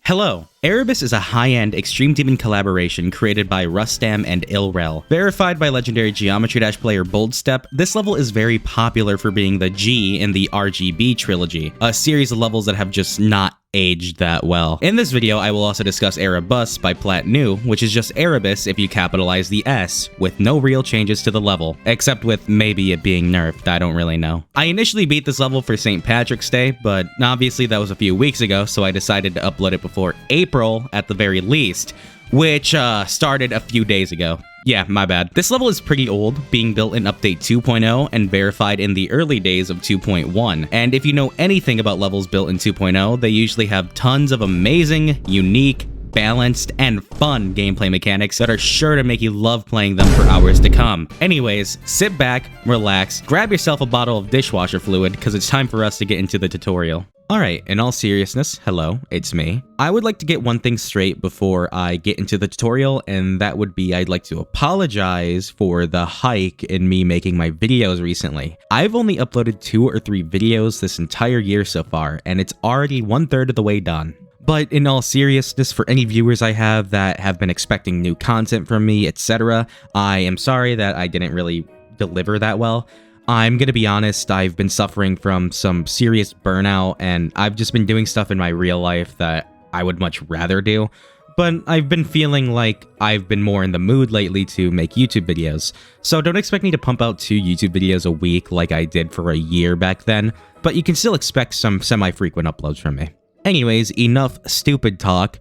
Hello! Erebus is a high-end Extreme Demon collaboration created by Rustam and Ilrel. Verified by legendary Geometry Dash player Boldstep, this level is very popular for being the G in the RGB Trilogy, a series of levels that have just not aged that well. In this video, I will also discuss Erebus by Platnuu, which is just Erebus if you capitalize the S, with no real changes to the level, except with maybe it being nerfed, I don't really know. I initially beat this level for St. Patrick's Day, but obviously that was a few weeks ago, so I decided to upload it before April at the very least, which started a few days ago. Yeah, my bad. This level is pretty old, being built in Update 2.0 and verified in the early days of 2.1. And if you know anything about levels built in 2.0, they usually have tons of amazing, unique, balanced, and fun gameplay mechanics that are sure to make you love playing them for hours to come. Anyways, sit back, relax, grab yourself a bottle of dishwasher fluid, because it's time for us to get into the tutorial. Alright, in all seriousness, hello, it's me. I would like to get one thing straight before I get into the tutorial, and that would be I'd like to apologize for the hike in me making my videos recently. I've only uploaded 2 or 3 videos this entire year so far, and it's already 1/3 of the way done. But in all seriousness, for any viewers I have that have been expecting new content from me, etc., I am sorry that I didn't really deliver that well. I'm gonna be honest, I've been suffering from some serious burnout, and I've just been doing stuff in my real life that I would much rather do. But I've been feeling like I've been more in the mood lately to make YouTube videos. So don't expect me to pump out 2 YouTube videos a week like I did for a year back then, but you can still expect some semi-frequent uploads from me. Anyways, enough stupid talk.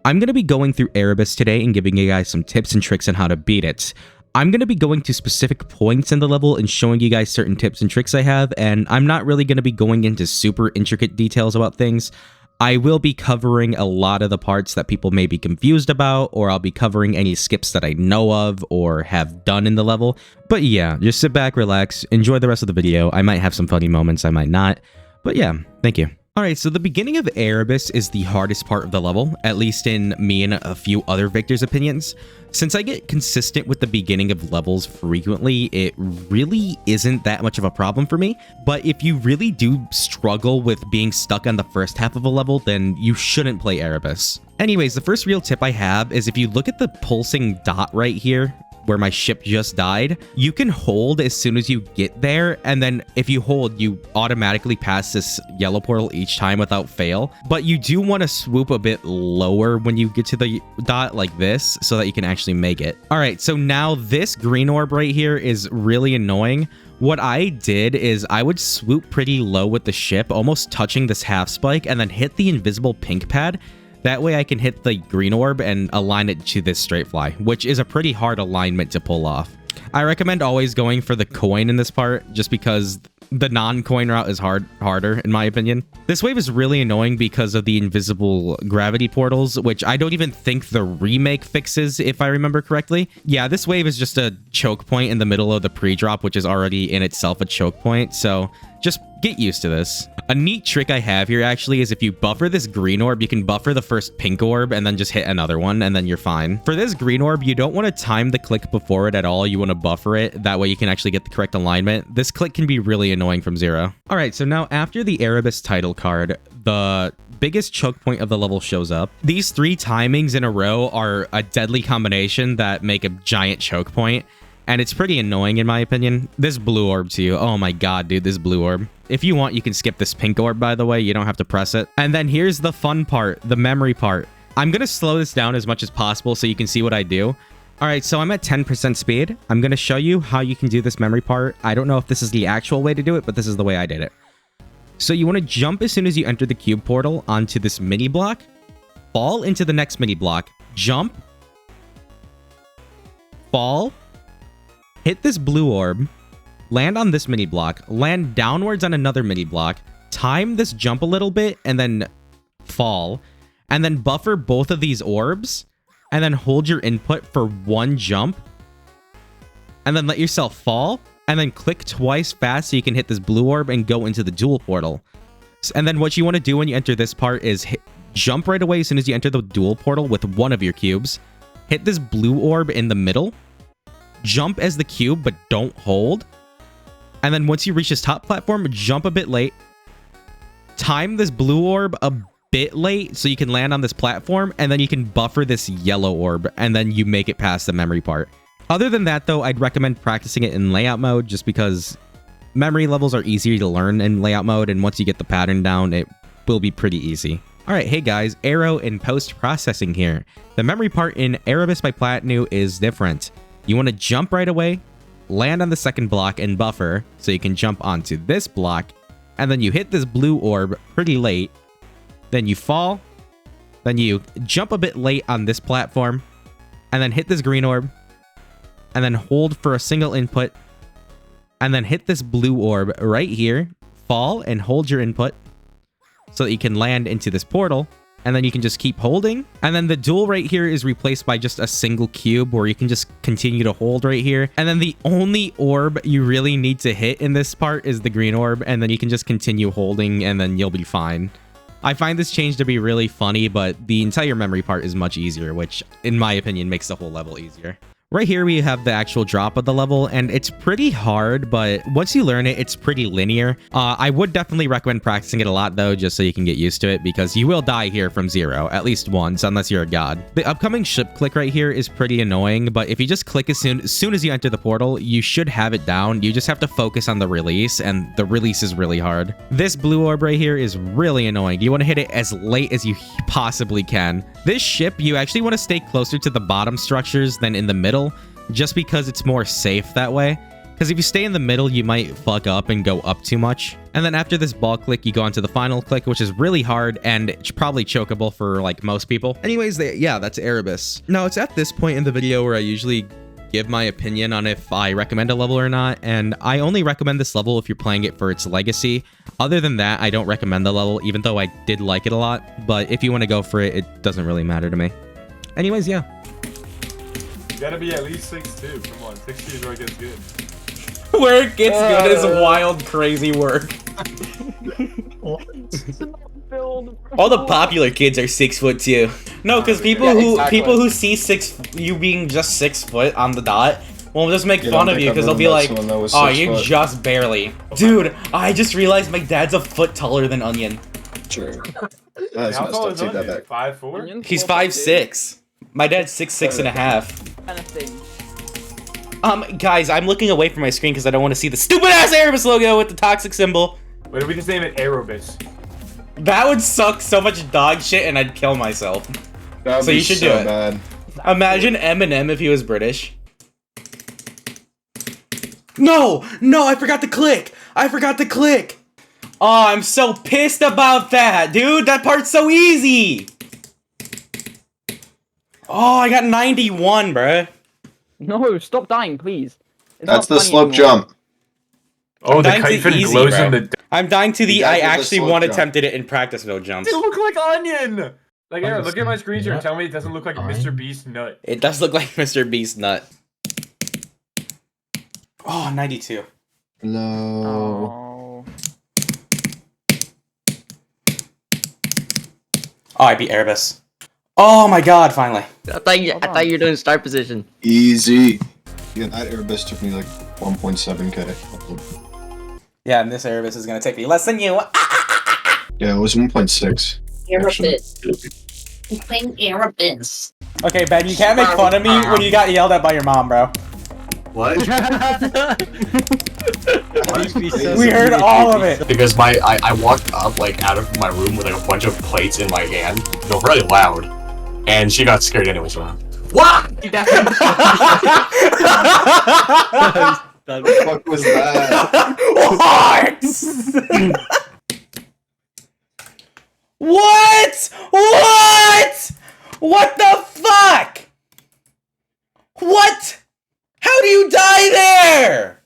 I'm gonna be going through Erebus today and giving you guys some tips and tricks on how to beat it. I'm going to be going to specific points in the level and showing you guys certain tips and tricks I have, and I'm not really going to be going into super intricate details about things. I will be covering a lot of the parts that people may be confused about, or I'll be covering any skips that I know of or have done in the level. But yeah, just sit back, relax, enjoy the rest of the video. I might have some funny moments, I might not. But yeah, thank you. Alright, so the beginning of Erebus is the hardest part of the level, at least in me and a few other Victor's opinions. Since I get consistent with the beginning of levels frequently, it really isn't that much of a problem for me. But if you really do struggle with being stuck on the first half of a level, then you shouldn't play Erebus. Anyways, the first real tip I have is if you look at the pulsing dot right here, where my ship just died, you can hold as soon as you get there, and then if you hold, you automatically pass this yellow portal each time without fail. But you do want to swoop a bit lower when you get to the dot like this, so that you can actually make it. Alright, so now this green orb right here is really annoying. What I did is I would swoop pretty low with the ship, almost touching this half spike, and then hit the invisible pink pad. That way I can hit the green orb and align it to this straight fly, which is a pretty hard alignment to pull off. I recommend always going for the coin in this part, just because the non-coin route is harder, in my opinion. This wave is really annoying because of the invisible gravity portals, which I don't even think the remake fixes, if I remember correctly. Yeah, this wave is just a choke point in the middle of the pre-drop, which is already in itself a choke point, so just get used to this. A neat trick I have here actually is if you buffer this green orb, you can buffer the first pink orb and then just hit another one and then you're fine. For this green orb, you don't want to time the click before it at all. You want to buffer it. That way you can actually get the correct alignment. This click can be really annoying from 0. All right, so now after the Erebus title card, the biggest choke point of the level shows up. These 3 timings in a row are a deadly combination that make a giant choke point. And it's pretty annoying in my opinion. This blue orb too. Oh my god, dude, this blue orb. If you want, you can skip this pink orb, by the way. You don't have to press it. And then here's the fun part, the memory part. I'm going to slow this down as much as possible so you can see what I do. All right, so I'm at 10% speed. I'm going to show you how you can do this memory part. I don't know if this is the actual way to do it, but this is the way I did it. So you want to jump as soon as you enter the cube portal onto this mini block, fall into the next mini block, jump, fall, hit this blue orb, land on this mini block, land downwards on another mini block, time this jump a little bit, and then fall, and then buffer both of these orbs, and then hold your input for 1 jump, and then let yourself fall, and then click twice fast so you can hit this blue orb and go into the dual portal. And then what you want to do when you enter this part is jump right away as soon as you enter the dual portal with one of your cubes, hit this blue orb in the middle, jump as the cube, but don't hold. And then once you reach this top platform, jump a bit late. Time this blue orb a bit late, so you can land on this platform, and then you can buffer this yellow orb, and then you make it past the memory part. Other than that, though, I'd recommend practicing it in layout mode, just because memory levels are easier to learn in layout mode, and once you get the pattern down, it will be pretty easy. Alright, hey guys, Aero and post-processing here. The memory part in Erebus by Platnuu is different. You want to jump right away, land on the second block, and buffer, so you can jump onto this block, and then you hit this blue orb pretty late, then you fall, then you jump a bit late on this platform, and then hit this green orb, and then hold for a single input, and then hit this blue orb right here, fall, and hold your input, so that you can land into this portal, and then you can just keep holding. And then the duel right here is replaced by just a single cube where you can just continue to hold right here. And then the only orb you really need to hit in this part is the green orb, and then you can just continue holding and then you'll be fine. I find this change to be really funny, but the entire memory part is much easier, which in my opinion makes the whole level easier. Right here we have the actual drop of the level, and it's pretty hard, but once you learn it, it's pretty linear. I would definitely recommend practicing it a lot though, just so you can get used to it, because you will die here from zero, at least once, unless you're a god. The upcoming ship click right here is pretty annoying, but if you just click as soon as you enter the portal, you should have it down. You just have to focus on the release, and the release is really hard. This blue orb right here is really annoying. You want to hit it as late as you possibly can. This ship, you actually want to stay closer to the bottom structures than in the middle, just because it's more safe that way. Because if you stay in the middle, you might fuck up and go up too much. And then after this ball click, you go on to the final click, which is really hard and it's probably chokeable for like most people. Anyways, yeah, that's Erebus. Now, it's at this point in the video where I usually give my opinion on if I recommend a level or not, and I only recommend this level if you're playing it for its legacy. Other than that, I don't recommend the level, even though I did like it a lot. But if you want to go for it, it doesn't really matter to me. Anyways, yeah. You gotta be at least 6'2". Come on, 6'2" is where it gets good. Where it gets good is wild, crazy work. All the popular kids are 6'2". No, because people who see you being just 6 foot on the dot will just make fun of you because they'll be like, "Oh, you just barely." Dude, I just realized my dad's a foot taller than Onion. True. How tall is Onion? 5'4"? He's 5'6". My dad's 6'6" and a half. Guys, I'm looking away from my screen because I don't want to see the stupid ass Erebus logo with the toxic symbol. Wait, if we just name it Erebus? That would suck so much dog shit and I'd kill myself. So you should do it. Bad. Imagine Eminem if he was British. No, I forgot to click. Oh, I'm so pissed about that, dude. That part's so easy. Oh, I got 91, bruh. No, stop dying, please. That's the slope jump. Oh, the kite fin glows in the... I'm dying to the I actually attempted it in practice mode jump. It look like Onion! Like, Aaron, look at my screen share and tell me it doesn't look like Mr. Beast nut. It does look like Mr. Beast nut. Oh, 92. No. Oh. Oh, I beat Erebus. Oh my god, finally. I thought you were doing start position. Easy. Yeah, that Erebus took me like 1.7k. Yeah, and this Erebus is gonna take me less than you. Yeah, it was 1.6. Erebus. I'm playing Erebus. Okay, Ben, you can't make fun of me when you got yelled at by your mom, bro. What? We heard all of it. Because I walked up like out of my room with like a bunch of plates in my hand, really loud, and she got scared anyway. So, what? What the fuck was that? What? What the fuck? What? How do you die there?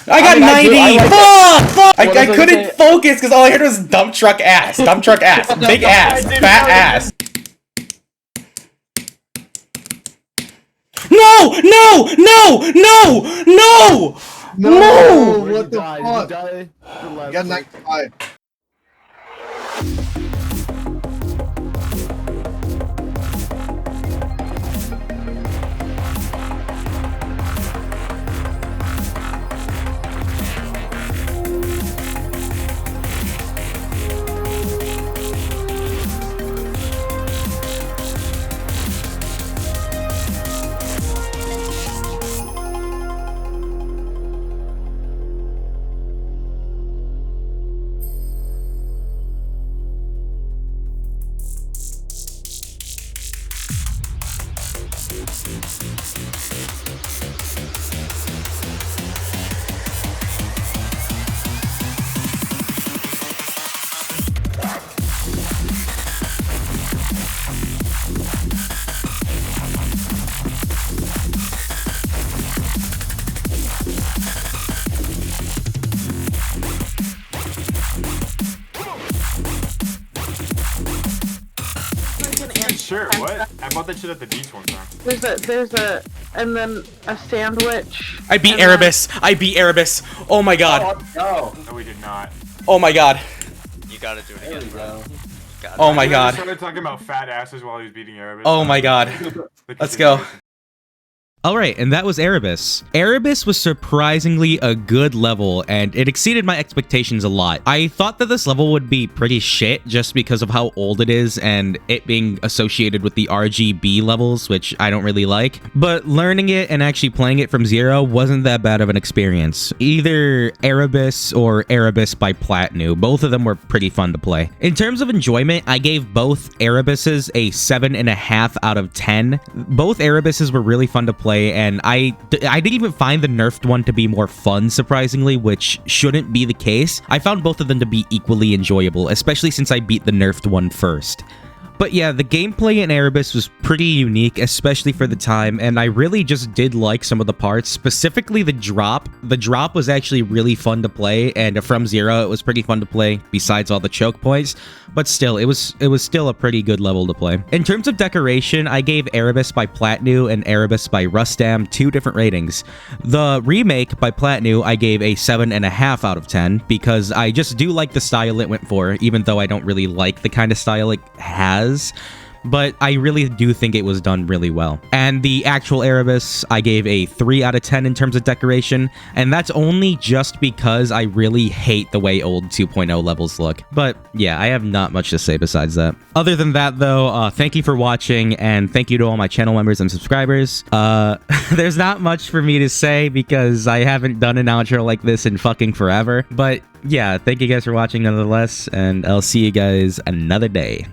I got 90! Fuck! I couldn't focus because all I heard was dump truck ass. Dump truck ass. Big ass. Fat ass. No! What the fuck? You got 95. Sure, what? I bought that shit at the beach one time. And then a sandwich. I beat Erebus. I beat Erebus. Oh my god. No, we did not. Oh my god. You gotta do it again, bro. Oh my We god. started talking about fat asses while he was beating Erebus. Oh my god. Let's go. Alright, and that was Erebus. Erebus was surprisingly a good level, and it exceeded my expectations a lot. I thought that this level would be pretty shit just because of how old it is and it being associated with the RGB levels, which I don't really like. But learning it and actually playing it from zero wasn't that bad of an experience. Either Erebus or Erebus by Platnuu, both of them were pretty fun to play. In terms of enjoyment, I gave both Erebuses a 7.5 out of 10. Both Erebuses were really fun to play, and I didn't even find the nerfed one to be more fun, surprisingly, which shouldn't be the case. I found both of them to be equally enjoyable, especially since I beat the nerfed one first. But yeah, the gameplay in Erebus was pretty unique, especially for the time, and I really just did like some of the parts, specifically the drop. The drop was actually really fun to play, and from zero, it was pretty fun to play, besides all the choke points, but still, it was still a pretty good level to play. In terms of decoration, I gave Erebus by Platnuu and Erebus by Rustam 2 different ratings. The remake by Platnuu, I gave a 7.5 out of 10, because I just do like the style it went for, even though I don't really like the kind of style it has. But I really do think it was done really well. And the actual Erebus, I gave a 3 out of 10 in terms of decoration, and that's only just because I really hate the way old 2.0 levels look. But yeah, I have not much to say besides that. Other than that though, thank you for watching, and thank you to all my channel members and subscribers. There's not much for me to say because I haven't done an outro like this in fucking forever. But yeah, thank you guys for watching nonetheless, and I'll see you guys another day.